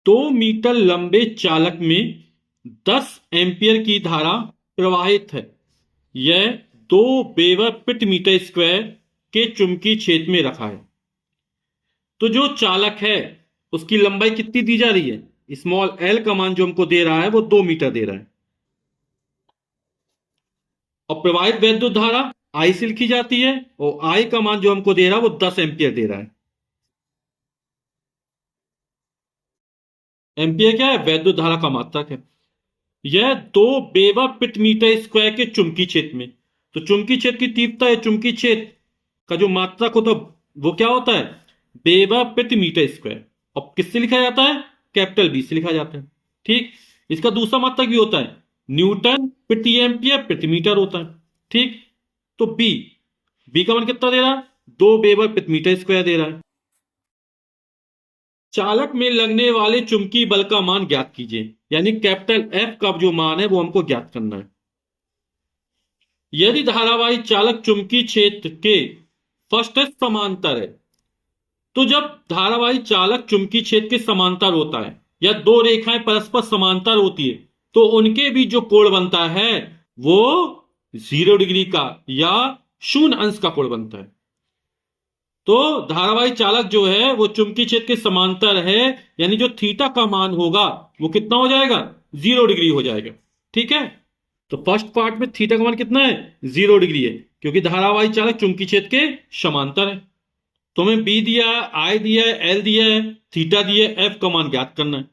2 metre लंबे चालक में 10 एम्पियर की धारा प्रवाहित है। यह 2 वेबर प्रति मीटर स्क्वायर के चुंबकीय क्षेत्र में रखा है। तो जो चालक है उसकी लंबाई कितनी दी जा रही है? स्मॉल एल का मान जो हमको दे रहा है वो 2 मीटर दे रहा है, और प्रवाहित वैद्युत धारा आई से लिखी जाती है, और आई का मान जो हमको दे रहा है वो 10 एम्पियर दे रहा है। एम्पियर क्या है? वैद्युत धारा का मात्रक है। यह 2 वेबर प्रति मीटर स्क्वायर के चुंबकीय क्षेत्र में, तो चुंबकीय क्षेत्र की तीव्रता है, चुंबकीय क्षेत्र का जो मात्रक होता है वो क्या होता है? वेबर प्रति मीटर स्क्वायर। और किससे लिखा जाता है? कैपिटल बी से लिखा जाता है। ठीक, इसका दूसरा मात्रक भी होता है न्यूटन प्रति एम्पियर प्रति मीटर होता है। ठीक, तो बी, बी का मान कितना दे रहा है? 2 वेबर प्रति मीटर स्क्वायर दे रहा है। चालक में लगने वाले चुंबकीय बल का मान ज्ञात कीजिए, यानी कैपिटल एफ का जो मान है वो हमको ज्ञात करना है। यदि धारावाही चालक चुंबकीय क्षेत्र के फर्स्ट समांतर है, तो जब धारावाही चालक चुंबकीय क्षेत्र के समांतर होता है या दो रेखाएं परस्पर समांतर होती है, तो उनके बीच जो कोण बनता है वो 0 डिग्री का या 0 अंश का कोण बनता है। तो धारावाही चालक जो है वो चुंबकीय क्षेत्र के समांतर है, यानी जो थीटा का मान होगा वो कितना हो जाएगा? 0 डिग्री हो जाएगा। ठीक है, तो फर्स्ट पार्ट में थीटा का मान कितना है? 0 डिग्री है, क्योंकि धारावाही चालक चुंबकीय क्षेत्र के समांतर है। तो हमें बी दिया है, आई दिया है, एल दिया है, थीटा दिया है, एफ का मान ज्ञात करना है।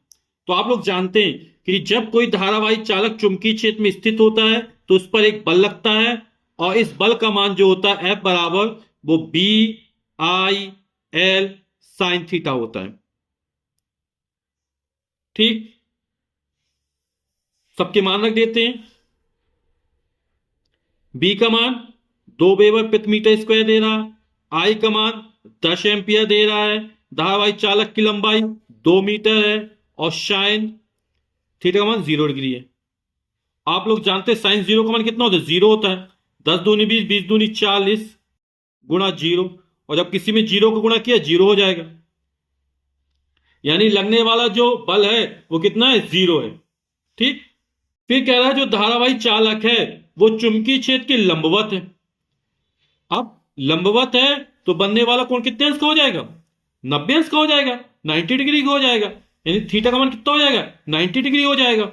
तो आप लोग जानते हैं कि जब कोई धारावाही चालक चुंबकीय क्षेत्र में स्थित होता है तो उस पर एक बल लगता है, और इस बल का मान जो होता है एफ बराबर वो B I L sine theta होता है। ठीक, सबके मान रख देते हैं। बी का मान 2 वेबर प्रति मीटर स्क्वायर दे रहा है, आई का मान 10 एम्पियर दे रहा है, धारावाही चालक की लंबाई 2 मीटर है, और साइन थीटा का मान 0 डिग्री है। आप लोग जानते हैं साइन 0 का मान कितना होता है? 0 होता है। 10 दूनी 20, 20 दूनी 40 गुणा 0, और जब किसी में 0 को गुणा किया 0 हो जाएगा, यानी लगने वाला जो बल है वो कितना है? 0 है। ठीक, फिर कह रहा है जो धारावाही चालक है वो चुंबकीय क्षेत्र के लंबवत है। अब लंबवत है तो बनने वाला कोण कितने अंश का हो जाएगा? 90 अंश का हो जाएगा, 90 डिग्री का हो जाएगा, यानी थीटा का मान कितना हो जाएगा? 90 डिग्री हो जाएगा।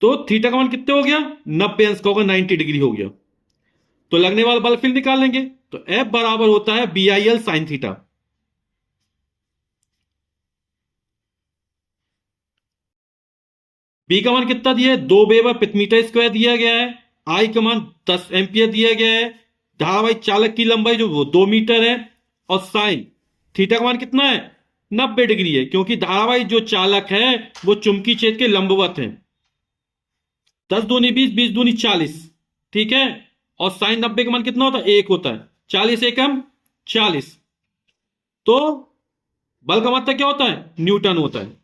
तो थीटा का मान कितने हो गया? 90 अंश का होगा, 90 डिग्री हो गया। तो लगने वाला बल फिर निकाल लेंगे, तो एफ बराबर होता है B I L sine theta. B का मान कितना दिया है? 2 वेबर प्रति मीटर स्क्वायर दिया गया है, आई का मान 10 एम्पियर दिया गया है, धारावाही चालक की लंबाई जो वो 2 मीटर है, और साइन थीटा का मान कितना है? 90 डिग्री है, क्योंकि धारावाही जो चालक है वो चुंबकीय क्षेत्र के लंबवत है। 10 दूनी 20, 20 दूनी 40। ठीक है, और साइन 90 का मान कितना होता है? 1 होता है। 40 एकम 40। तो बल का मात्रक क्या होता है? न्यूटन होता है।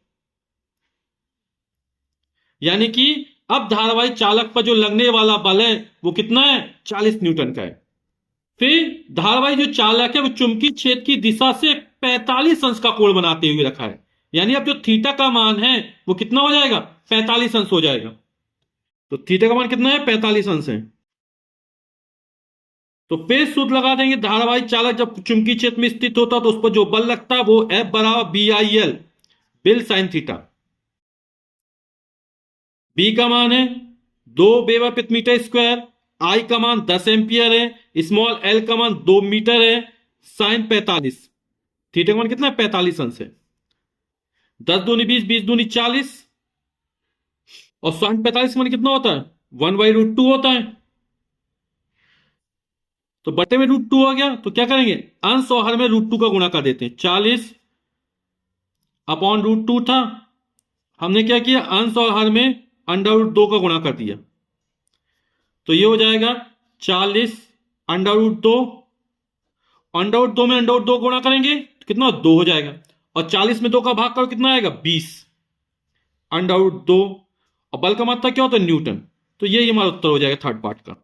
यानी कि अब धारावाही चालक पर जो लगने वाला बल है वो कितना है? 40 न्यूटन का है। फिर धारावाही जो चालक है वो चुंबकीय क्षेत्र की दिशा से 45 अंश का कोण बनाते हुए रखा है, यानी अब जो थीटा का मान है वो कितना हो जाएगा? 45 अंश हो जाएगा। तो थीटा का मान कितना है? 45 अंश है। तो फिर सूत्र लगा देंगे, धारावाही चालक जब चुंबकीय क्षेत्र में स्थित होता तो उस पर जो बल लगता है वो एफ बराबर B I L bill sine theta. B का मान है 2 वेबर प्रति मीटर स्क्वायर, आई का मान 10 एम्पियर है, स्मॉल एल का मान 2 मीटर है, साइन 45, थीटा का मान कितना है? 45 अंश है। 10 दूनी 20, 20 दूनी 40, और साइन 45 का मान कितना होता है? 1/√2 होता है। तो बटे में √2 हो गया, तो क्या करेंगे? अंश और हर में √2 का गुणा कर देते हैं। 40 अपॉन √2 था, हमने क्या किया? अंश और हर में √2 का गुणा कर दिया, तो ये हो जाएगा 40 √2, √2 में √2 गुणा करेंगे तो कितना? 2 हो जाएगा, और 40 में 2 का भाग करो कितना आएगा? 20 √2। और बल का मात्रा क्या होता है? न्यूटन। तो ये हमारा उत्तर हो जाएगा थर्ड पार्ट का।